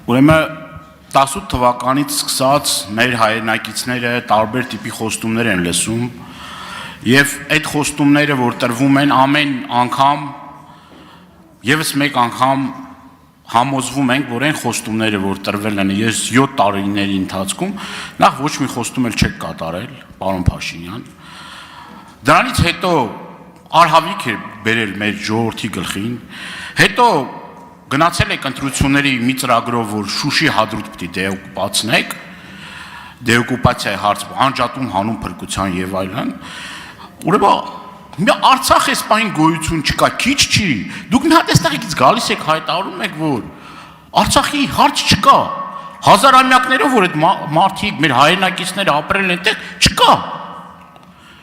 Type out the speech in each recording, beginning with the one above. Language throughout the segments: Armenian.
Ուրեմն 18 թվականից սկսած մեր հայրենակիցները տարբեր տիպի խոստումներ են լսում եւ այդ խոստումները, որ տրվում են ամեն անգամ եւս մեկ անգամ համոզվում ենք, որ այն խոստումները, որ տրվել են ես 7 տարիների ընթացքում, նախ ոչ մի խոստում էլ չեք կատարել, պարոն Փաշինյան։ Դրանից հետո արհավիք է բերել մեր ժողովրդի գլխին, հետո գնացել եք ընտրությունների մի ծրագրով, որ Շուշի հադրութ պիտի դեօկուպացնեք, դեօկուպացիայի հարց անջատում հանուն փրկության եւ այլն։ Ուրեմն Արցախ էսպայն գոյություն չկա, քիչ չի։ Դուք մի հատ էստեղից գալիս եք հայտարարում եք, որ Արցախի հարց չկա։ Հազարամյակներով որ այդ մարդիկ մեր հայրենակիցները ապրել են այդտեղ, չկա։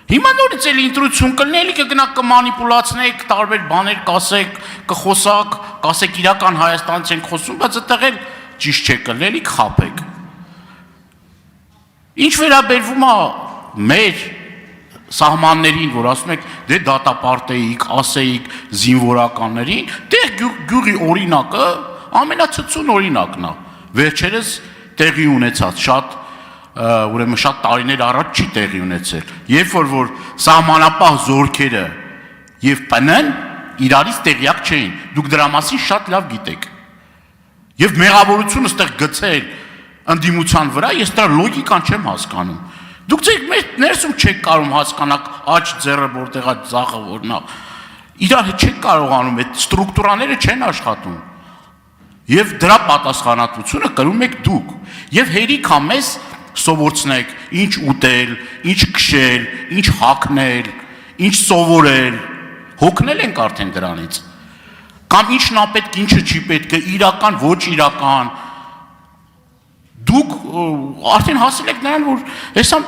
Հիմա նորից էլի ընտրություն կլինի, էլի կգնաք կմանիպուլացնեք, տարբեր բաներ կասեք, կխոսակ, կասեք իրական Հայաստանից ենք խոսում, բայց այդտեղ էլ ճիշտ չէ կլինի, էլի կխաբեք։ Ինչ վերաբերվում է մեր սահմաններին, որ ասում եք, դե դատապարտեիք, ասեիք զինվորականներին, դեղ գյուղի օրինակը ամենացծուն օրինակն է։ Վերջերս տեղի ունեցած ուրեմն շատ տարիներ առաջ չի տեղի ունեցել։ Երբ որ սահմանապահ զորքերը եւ ՊՆ-ն իրարից տեղյակ չէին, դուք դրա մասին շատ լավ գիտեք։ Եվ մեղավորությունը ստեղ գցել ընդդիմության վրա, ես դրա լոգիկան չեմ հասկանում։ Դուք ներսում չեք կարող հասկանալ աջ ձեռը որտեղ է ձախը որն է։ Իրար հետ չեք կարողանում, այդ ստրուկտուրաները չեն աշխատում։ Եվ դրա պատասխանատվությունը կրում եք դուք։ Եվ հերիք է մեզ սովորեցնեք ինչ ուտել, ինչ քշել, ինչ հագնել, ինչ սովորել։ Հոգնել ենք արդեն դրանից։ Կամ ինչն է պետք, ինչը չի պետք, իրական, ոչ իրական։ Դուք արդեն հասել եք նրան, որ հեսա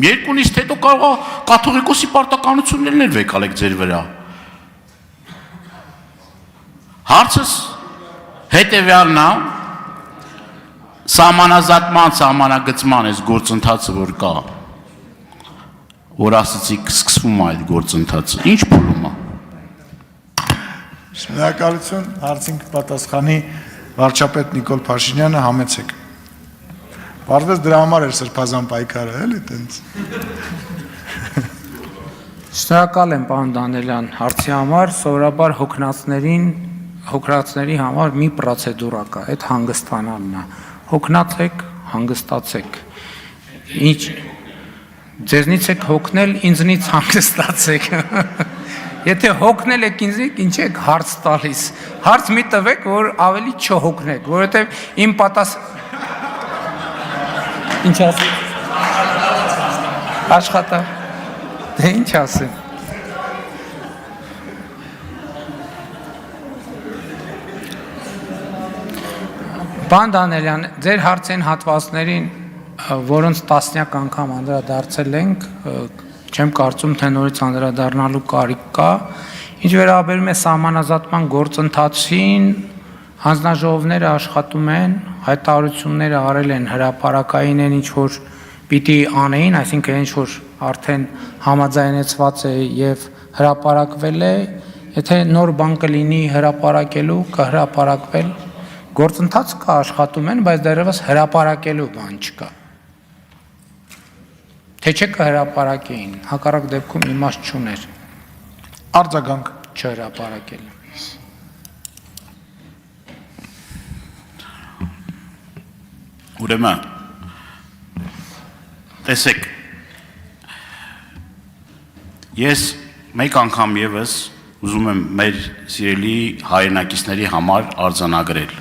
երկունից հետո կարող է կաթողիկոսի պարտականություններն էլ վեկալեք ձեր վրա։ Հարցս հետևյալն է, սահմանազատման, սահմանագծման այս գործընթացը որ կա, որ ասացիք սկսվում է այդ գործընթացը, ինչ փուլում է։ Շնորհակալություն, հարցին կպատասխանի վարչապետ Նիկոլ Փաշինյանը, համեցեք։ Պարզվեց դրա համար էր սրբազան պայքարը, էլի տենց։ Շնորհակալ եմ, պարոն Դանելյան, հարցի համար, սովորաբար հոգնածների համար մի պրոցեդուրա կա, այդ հանգստանալն է։ Հոգնացեք, հանգստացեք։ Ինչ ձեզնից եք հոգնել, ինձնից հանգստացեք։ Եթե հոգնել եք ինձնից, ինչ եք հարց տալիս։ Հարց մի տվեք, որ ավելի չհոգնեք, որովհետև իմ Ինչ ասեմ։ Աշխատա։ Դե ինչ ասեմ։ Պարոն Դանելյան, ձեր հարցին հատվածներին, որոնց տասնյակ անգամ անդրադարձել ենք, չեմ կարծում, թե նորից անդրադառնալու կարիք կա, ինչ վերաբերում է սահմանազատման գործընթացին, հանձնաժողովները աշխատում են, հայտարարությունները արել են, հրապարակային են ինչ որ պիտի անեին, այսինքն ինչ որ արդեն համաձայնեցված է եւ հրապարակվել է, եթե նոր բան կլինի հրապարակելու, կհրապարակվել, գործընթաց կա, աշխատում են, բայց դեռևս հրապարակելու բան չկա։ Թե չէ կհրապարակեին, հակառակ դեպքում իմաստ չուներ։ Արձագանք Չհրապարակել։ Ուրեմն տեսեք, ես մեկ անգամ եւս ուզում եմ մեր սիրելի հայրենակիցների համար արձանագրել,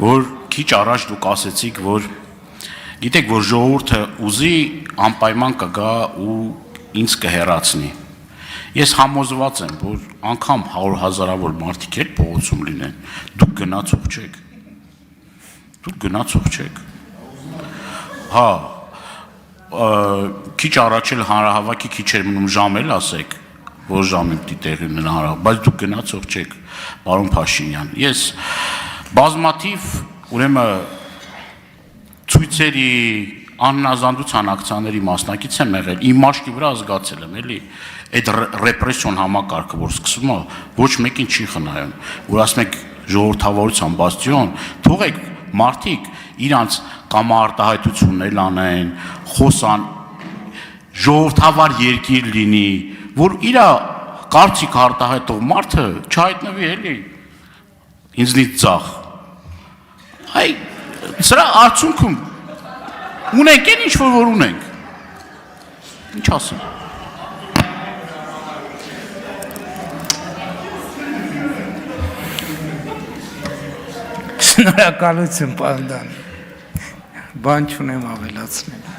որ քիչ առաջ դուք ասեցիք, որ գիտեք, որ ժողովուրդը ուզի անպայման կգա ու ինձ կհեռացնի։ Ես համոզված եմ, որ անգամ 100,000-ավոր մարդիկ էլ փողոցում լինեն, դուք գնացող չեք։ Դուք գնացող չեք։ Հա, քիչ առաջ էլ հանրահավաքի քիչ էր մնում ժամ էլ ասեք, որ ժամին պիտի տեղի ունենա հանրահավաք, բայց դուք գնացող չեք, պարոն Փաշինյան։ Ես բազմաթիվ ուրեմն ցույցերի անհնազանդության ակցիաների մասնակից եմ եղել, իմ մաշկի վրա զգացել եմ, էլի, այդ ռեպրեսիոն համակարգը, որ սկսվում է, ոչ մեկին չի խնայում, որ ասում եք ժողովրդավարության բաստիոն, թողեք մարդիկ իրանց կամ արտահայտություններ անեն, խոսան, ժողովրդավար երկիր լինի, որ իր կարծիք արտահայտող մարդը չհայտնվի էլի ինձնից ծախ։ Այ սրա արդյունքում ունենք են ինչ որ ունենք։ Ինչ ասեմ։ Շնորհակալություն, պարոն Դան։ Բան չունեմ ավելացնել։